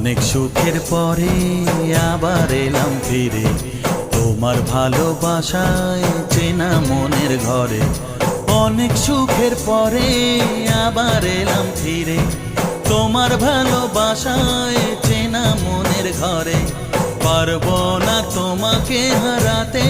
অনেক সুখের পরে আবার এলাম ফিরে তোমার ভালোবাসায় চেনা মনের ঘরে। অনেক সুখের পরে আবার এলাম ফিরে তোমার ভালোবাসায় চেনা মনের ঘরে। পারবো না তোমাকে হারাতে,